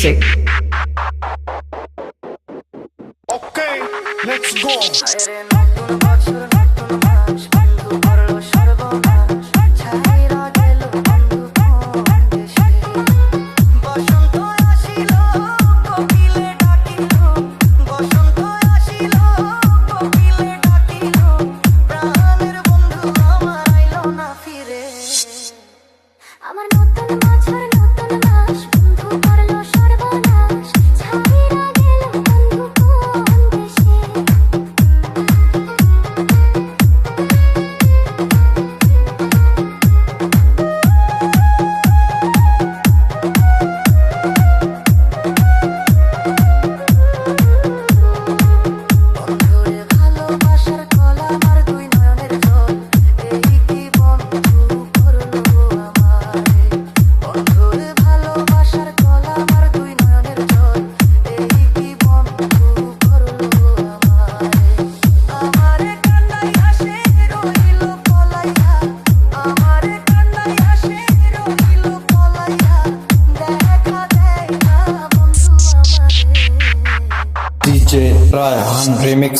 Music. Okay, let's go. আমার নতুন বছর নতুন মাস বন্ধু করলো সর্বনাশ ছাইরা গেল বন্ধু কোন দেশে বন্ধুরে ভালোবাসার কলা আমার দুই নয়নের জল এই কি বন্ধু করলো আমারে বন্ধুরে ভালোবাসার কলা আমার দুই নয়নের জল এই কি বন্ধু করলো আমারে কান্দাই হাসে রইল পলাইয়া আমারে কান্দাই হাসে রইল পলাইয়া দেখা দেয় না বন্ধু আমারে DJ Rayhan Remix